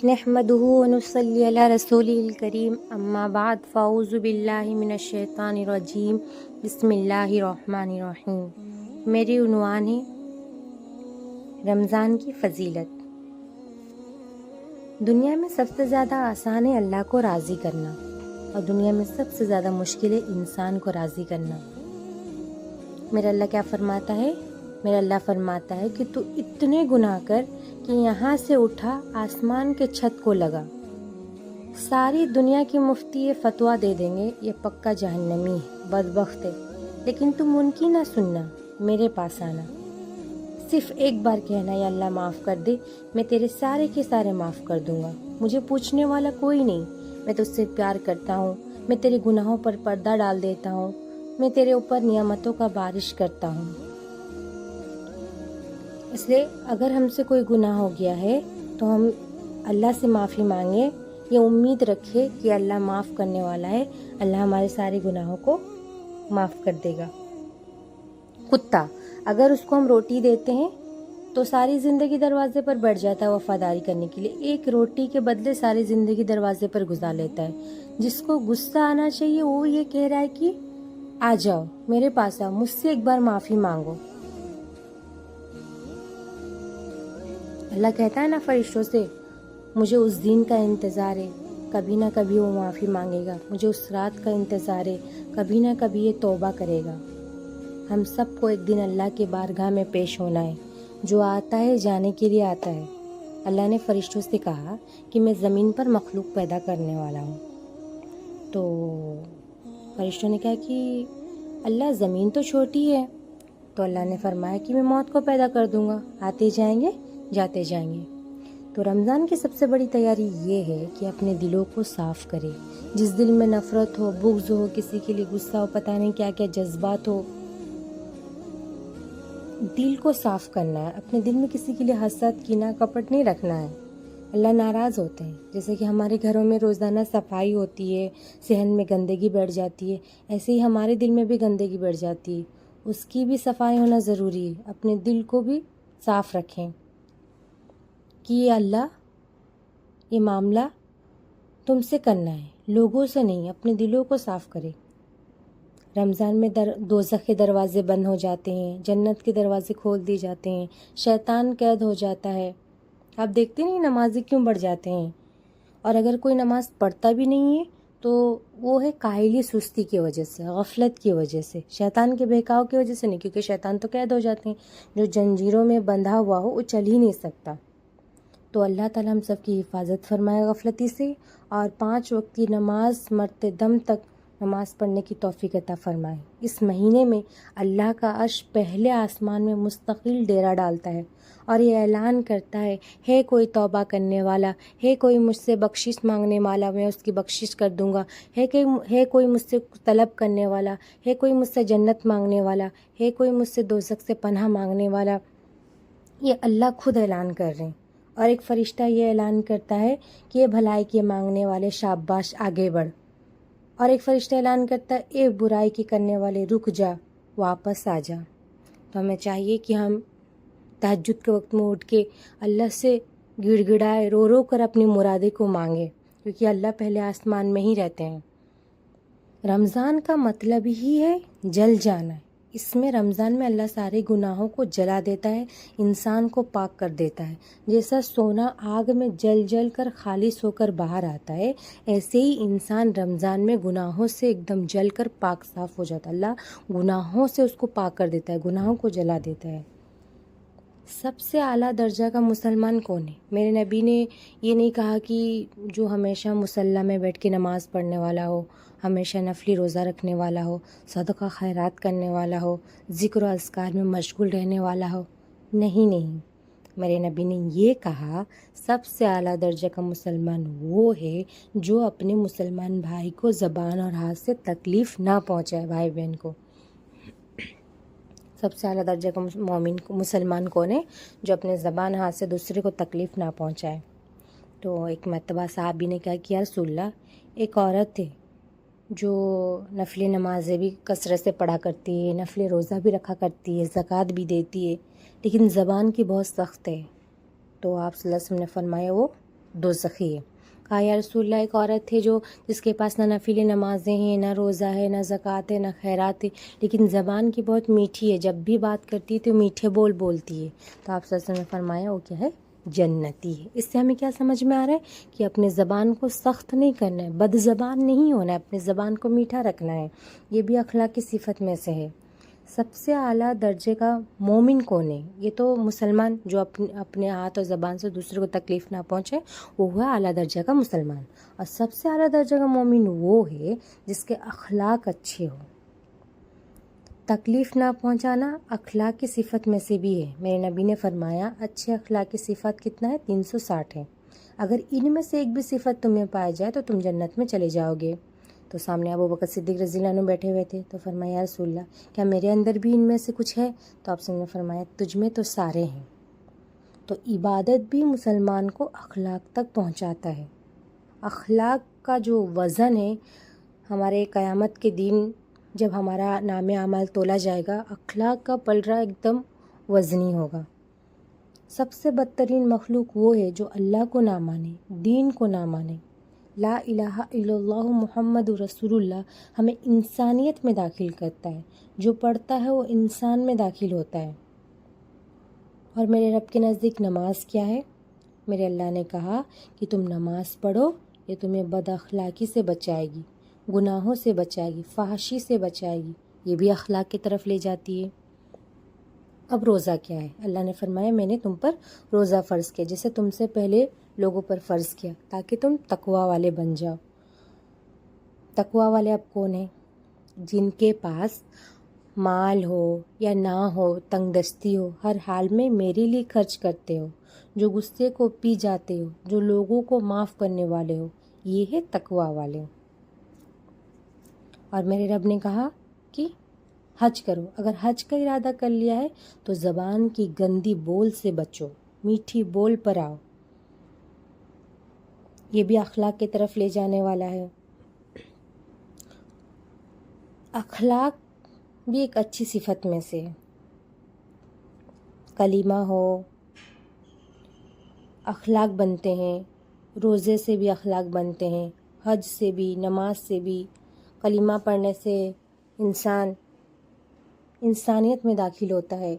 نحمده ونصلي على رسوله الكريم اما بعد فاعوذ باللہ من الشیطان الرجیم بسم اللہ الرحمن الرحیم۔ میری عنوان ہے رمضان کی فضیلت۔ دنیا میں سب سے زیادہ آسان ہے اللہ کو راضی کرنا، اور دنیا میں سب سے زیادہ مشکل ہے انسان کو راضی کرنا۔ میرا اللہ کیا فرماتا ہے؟ میرا اللہ فرماتا ہے کہ تو اتنے گناہ کر کہ یہاں سے اٹھا آسمان کے چھت کو لگا، ساری دنیا کی مفتی یہ فتویٰ دے دیں گے یہ پکا جہنمی ہے، بدبخت ہے، لیکن تم ان کی نہ سننا، میرے پاس آنا، صرف ایک بار کہنا یا اللہ معاف کر دے، میں تیرے سارے کے سارے معاف کر دوں گا، مجھے پوچھنے والا کوئی نہیں، میں تجھ سے پیار کرتا ہوں، میں تیرے گناہوں پر پردہ ڈال دیتا ہوں، میں تیرے اوپر نعمتوں کا بارش کرتا ہوں۔ اس لیے اگر ہم سے کوئی گناہ ہو گیا ہے تو ہم اللہ سے معافی مانگیں، یہ امید رکھے کہ اللہ معاف کرنے والا ہے، اللہ ہمارے سارے گناہوں کو معاف کر دے گا۔ کتا اگر اس کو ہم روٹی دیتے ہیں تو ساری زندگی دروازے پر بیٹھ جاتا ہے وفاداری کرنے کے لیے، ایک روٹی کے بدلے ساری زندگی دروازے پر گزار لیتا ہے۔ جس کو غصہ آنا چاہیے وہ یہ کہہ رہا ہے کہ آ جاؤ میرے پاس آؤ، مجھ سے ایک بار معافی مانگو۔ اللہ کہتا ہے نا فرشتوں سے، مجھے اس دن کا انتظار ہے، کبھی نہ کبھی وہ معافی مانگے گا، مجھے اس رات کا انتظار ہے، کبھی نہ کبھی یہ توبہ کرے گا۔ ہم سب کو ایک دن اللہ کے بارگاہ میں پیش ہونا ہے، جو آتا ہے جانے کے لیے آتا ہے۔ اللہ نے فرشتوں سے کہا کہ میں زمین پر مخلوق پیدا کرنے والا ہوں، تو فرشتوں نے کہا کہ اللہ زمین تو چھوٹی ہے، تو اللہ نے فرمایا کہ میں موت کو پیدا کر دوں گا، آتے جائیں گے جاتے جائیں گے۔ تو رمضان کی سب سے بڑی تیاری یہ ہے کہ اپنے دلوں کو صاف کرے، جس دل میں نفرت ہو، بغض ہو، کسی کے لیے غصہ ہو، پتہ نہیں کیا کیا جذبات ہو، دل کو صاف کرنا ہے۔ اپنے دل میں کسی کے لیے حسد، کینہ، کپٹ نہیں رکھنا ہے، اللہ ناراض ہوتے ہیں۔ جیسے کہ ہمارے گھروں میں روزانہ صفائی ہوتی ہے، صحن میں گندگی بیٹھ جاتی ہے، ایسے ہی ہمارے دل میں بھی گندگی بیٹھ جاتی ہے، اس کی بھی صفائی ہونا ضروری ہے۔ اپنے دل کو بھی صاف رکھیں کہ یہ اللہ، یہ معاملہ تم سے کرنا ہے، لوگوں سے نہیں، اپنے دلوں کو صاف کرے۔ رمضان میں دوزخ کے دروازے بند ہو جاتے ہیں، جنت کے دروازے کھول دیے جاتے ہیں، شیطان قید ہو جاتا ہے۔ آپ دیکھتے نہیں نمازی کیوں بڑھ جاتے ہیں، اور اگر کوئی نماز پڑھتا بھی نہیں ہے تو وہ ہے کاہلی سستی کی وجہ سے، غفلت کی وجہ سے، شیطان کے بہکاؤ کی وجہ سے نہیں، کیونکہ شیطان تو قید ہو جاتے ہیں، جو جنجیروں میں بندھا ہوا ہو وہ چل ہی نہیں سکتا۔ تو اللہ تعالیٰ ہم سب کی حفاظت فرمائے غفلتی سے، اور 5 وقت کی نماز مرتے دم تک نماز پڑھنے کی توفیق عطا فرمائے۔ اس مہینے میں اللہ کا عرش پہلے آسمان میں مستقل ڈیرا ڈالتا ہے اور یہ اعلان کرتا ہے کوئی توبہ کرنے والا، ہے کوئی مجھ سے بخشش مانگنے والا، میں اس کی بخشش کر دوں گا، ہے کوئی مجھ سے طلب کرنے والا، ہے کوئی مجھ سے جنت مانگنے والا، ہے کوئی مجھ سے دوزخ سے پناہ مانگنے والا۔ یہ اللہ خود اعلان کر رہے ہیں، اور ایک فرشتہ یہ اعلان کرتا ہے کہ یہ بھلائی کے مانگنے والے شاباش آگے بڑھ، اور ایک فرشتہ اعلان کرتا ہے اے برائی کی کرنے والے رک جا، واپس آ جا۔ تو ہمیں چاہیے کہ ہم تہجد کے وقت میں اٹھ کے اللہ سے گڑ گڑائے، رو رو کر اپنی مرادیں کو مانگے، کیونکہ اللہ پہلے آسمان میں ہی رہتے ہیں۔ رمضان کا مطلب ہی ہے جل جانا ہے۔ اس میں رمضان میں اللہ سارے گناہوں کو جلا دیتا ہے، انسان کو پاک کر دیتا ہے۔ جیسا سونا آگ میں جل جل کر خالص ہو کر باہر آتا ہے، ایسے ہی انسان رمضان میں گناہوں سے ایک دم جل کر پاک صاف ہو جاتا ہے۔ اللہ گناہوں سے اس کو پاک کر دیتا ہے، گناہوں کو جلا دیتا ہے۔ سب سے اعلیٰ درجہ کا مسلمان کون ہے؟ میرے نبی نے یہ نہیں کہا کہ جو ہمیشہ مصلی میں بیٹھ کے نماز پڑھنے والا ہو، ہمیشہ نفلی روزہ رکھنے والا ہو، صدقہ خیرات کرنے والا ہو، ذکر و اذکار میں مشغول رہنے والا ہو۔ نہیں، میرے نبی نے یہ کہا سب سے اعلیٰ درجہ کا مسلمان وہ ہے جو اپنے مسلمان بھائی کو زبان اور ہاتھ سے تکلیف نہ پہنچائے۔ بھائی بہن کو سب سے اعلیٰ درجہ کا مسلمان کون ہے؟ جو اپنے زبان ہاتھ سے دوسرے کو تکلیف نہ پہنچائے۔ تو ایک مرتبہ صحابی نے کہا کہ یا رسول اللہ، ایک عورت ہے جو نفلی نمازیں بھی کثرت سے پڑھا کرتی ہے، نفلی روزہ بھی رکھا کرتی ہے، زکوٰۃ بھی دیتی ہے، لیکن زبان کی بہت سخت ہے۔ تو آپ صلی اللہ علیہ وسلم نے فرمایا وہ دوزخی ہے۔ کہا یا رسول اللہ ایک عورت تھے جو جس کے پاس نہ نفل نمازیں ہیں، نہ روزہ ہے، نہ زکوٰۃ ہے، نہ خیرات ہے، لیکن زبان کی بہت میٹھی ہے، جب بھی بات کرتی ہے تو میٹھے بول بولتی ہے، تو آپ صلی اللہ علیہ وسلم نے فرمایا وہ کیا ہے؟ جنتی ہے۔ اس سے ہمیں کیا سمجھ میں آ رہا ہے کہ اپنے زبان کو سخت نہیں کرنا ہے، بد زبان نہیں ہونا ہے، اپنے زبان کو میٹھا رکھنا ہے، یہ بھی اخلاق کی صفت میں سے ہے۔ سب سے اعلیٰ درجے کا مومن کون ہے؟ یہ تو مسلمان جو اپنے ہاتھ اور زبان سے دوسرے کو تکلیف نہ پہنچے، وہ ہے اعلیٰ درجے کا مسلمان، اور سب سے اعلیٰ درجے کا مومن وہ ہے جس کے اخلاق اچھے ہوں۔ تکلیف نہ پہنچانا اخلاق کی صفت میں سے بھی ہے۔ میرے نبی نے فرمایا اچھے اخلاق کی صفت کتنا ہے؟ 360 ہے، اگر ان میں سے ایک بھی صفت تمہیں پائی جائے تو تم جنت میں چلے جاؤ گے۔ تو سامنے ابو بکر صدیق رضی اللہ عنہ بیٹھے ہوئے تھے، تو فرمایا یا رسول اللہ کیا میرے اندر بھی ان میں سے کچھ ہے؟ تو آپ نے فرمایا تجھ میں تو سارے ہیں۔ تو عبادت بھی مسلمان کو اخلاق تک پہنچاتا ہے۔ اخلاق کا جو وزن ہے، ہمارے قیامت کے دن جب ہمارا نام اعمال تولا جائے گا، اخلاق کا پلڑا ایک دم وزنی ہوگا۔ سب سے بدترین مخلوق وہ ہے جو اللہ کو نہ مانے، دین کو نہ مانے۔ لا الہ الا اللہ محمد رسول اللہ ہمیں انسانیت میں داخل کرتا ہے، جو پڑھتا ہے وہ انسان میں داخل ہوتا ہے۔ اور میرے رب کے نزدیک نماز کیا ہے؟ میرے اللہ نے کہا کہ تم نماز پڑھو، یہ تمہیں بد اخلاقی سے بچائے گی، گناہوں سے بچائے گی، فحاشی سے بچائے گی، یہ بھی اخلاق کی طرف لے جاتی ہے۔ اب روزہ کیا ہے؟ اللہ نے فرمایا میں نے تم پر روزہ فرض کیا جیسے تم سے پہلے لوگوں پر فرض کیا، تاکہ تم تقوی والے بن جاؤ۔ تقوی والے اب کون ہیں؟ جن کے پاس مال ہو یا نہ ہو، تنگ دستی ہو، ہر حال میں میرے لیے خرچ کرتے ہو، جو غصے کو پی جاتے ہو، جو لوگوں کو معاف کرنے والے ہو، یہ ہے تقوی والے۔ اور میرے رب نے کہا کہ حج کرو، اگر حج کا ارادہ کر لیا ہے تو زبان کی گندی بول سے بچو، میٹھی بول پر آؤ، یہ بھی اخلاق کی طرف لے جانے والا ہے۔ اخلاق بھی ایک اچھی صفت میں سے ہے۔ کلمہ ہو، اخلاق بنتے ہیں، روزے سے بھی اخلاق بنتے ہیں، حج سے بھی، نماز سے بھی۔ کلمہ پڑھنے سے انسان انسانیت میں داخل ہوتا ہے۔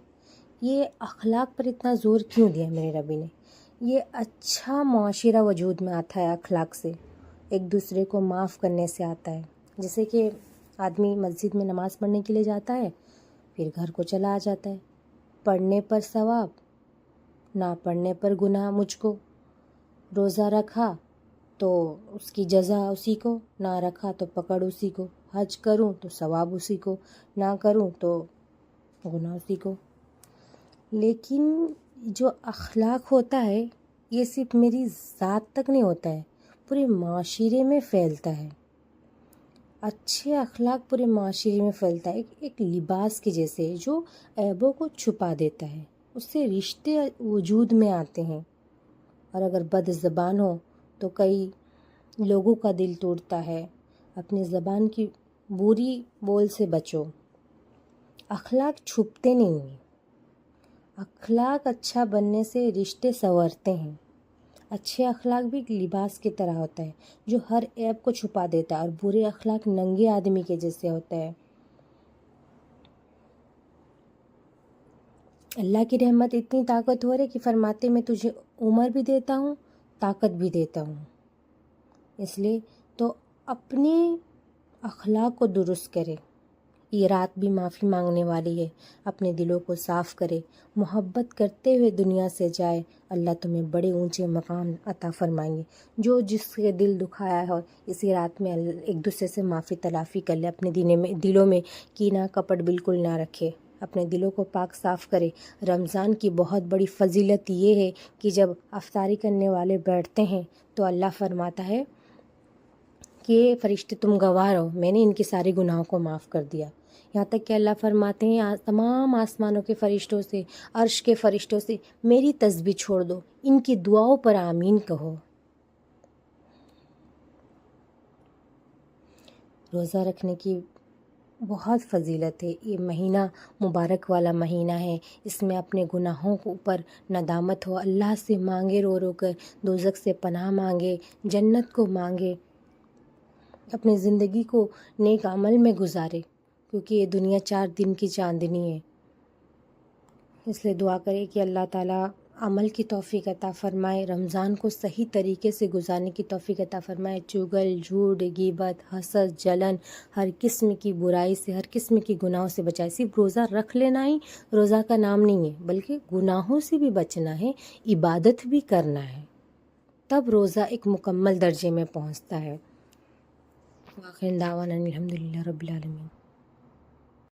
یہ اخلاق پر اتنا زور کیوں دیا میرے ربی نے؟ یہ اچھا معاشرہ وجود میں آتا ہے اخلاق سے، ایک دوسرے کو معاف کرنے سے آتا ہے۔ جیسے کہ آدمی مسجد میں نماز پڑھنے کے لیے جاتا ہے، پھر گھر کو چلا آ جاتا ہے، پڑھنے پر ثواب، نہ پڑھنے پر گناہ مجھ کو۔ روزہ رکھا تو اس کی جزا اسی کو، نہ رکھا تو پکڑ اسی کو، حج کروں تو ثواب اسی کو، نہ کروں تو گناہ اسی کو۔ لیکن جو اخلاق ہوتا ہے یہ صرف میری ذات تک نہیں ہوتا ہے، پورے معاشرے میں پھیلتا ہے۔ اچھے اخلاق پورے معاشرے میں پھیلتا ہے، ایک لباس کے جیسے جو عیبوں کو چھپا دیتا ہے، اس سے رشتے وجود میں آتے ہیں۔ اور اگر بد زبان ہو تو کئی لوگوں کا دل ٹوٹتا ہے۔ اپنی زبان کی بری بول سے بچو۔ اخلاق چھپتے نہیں ہیں، اخلاق اچھا بننے سے رشتے سنورتے ہیں۔ اچھے اخلاق بھی ایک لباس کی طرح ہوتا ہے جو ہر عیب کو چھپا دیتا ہے، اور برے اخلاق ننگے آدمی کے جیسے ہوتا ہے۔ اللہ کی رحمت اتنی طاقتور ہے کہ فرماتے میں تجھے عمر بھی دیتا ہوں، طاقت بھی دیتا ہوں۔ اس لیے تو اپنے اخلاق کو درست کرے۔ یہ رات بھی معافی مانگنے والی ہے، اپنے دلوں کو صاف کرے، محبت کرتے ہوئے دنیا سے جائے، اللہ تمہیں بڑے اونچے مقام عطا فرمائیں گے۔ جو جس کے دل دکھایا ہے اسی رات میں ایک دوسرے سے معافی تلافی کر لے، اپنے دلوں میں کینہ کپٹ بالکل نہ رکھے، اپنے دلوں کو پاک صاف کرے۔ رمضان کی بہت بڑی فضیلت یہ ہے کہ جب افطاری کرنے والے بیٹھتے ہیں تو اللہ فرماتا ہے کہ فرشتے تم گواہ رہو، میں نے ان کے سارے گناہوں کو معاف کر دیا۔ یہاں تک کہ اللہ فرماتے ہیں تمام آسمانوں کے فرشتوں سے، عرش کے فرشتوں سے میری تسبیح چھوڑ دو، ان کی دعاؤں پر آمین کہو۔ روزہ رکھنے کی بہت فضیلت ہے. یہ مہینہ مبارک والا مہینہ ہے. اس میں اپنے گناہوں کے اوپر ندامت ہو، اللہ سے مانگے رو رو کر، دوزخ سے پناہ مانگے، جنت کو مانگے، اپنی زندگی کو نیک عمل میں گزارے، کیونکہ یہ دنیا 4 دن کی چاندنی ہے. اس لیے دعا کرے کہ اللہ تعالیٰ عمل کی توفیق عطا فرمائے، رمضان کو صحیح طریقے سے گزارنے کی توفیق عطا فرمائے. چغل، جھوٹ، غیبت، حسد، جلن، ہر قسم کی برائی سے، ہر قسم کی گناہوں سے بچائے. صرف روزہ رکھ لینا ہی روزہ کا نام نہیں ہے، بلکہ گناہوں سے بھی بچنا ہے، عبادت بھی کرنا ہے، تب روزہ ایک مکمل درجے میں پہنچتا ہے. وآخر دعوانا الحمدللہ رب العالمین.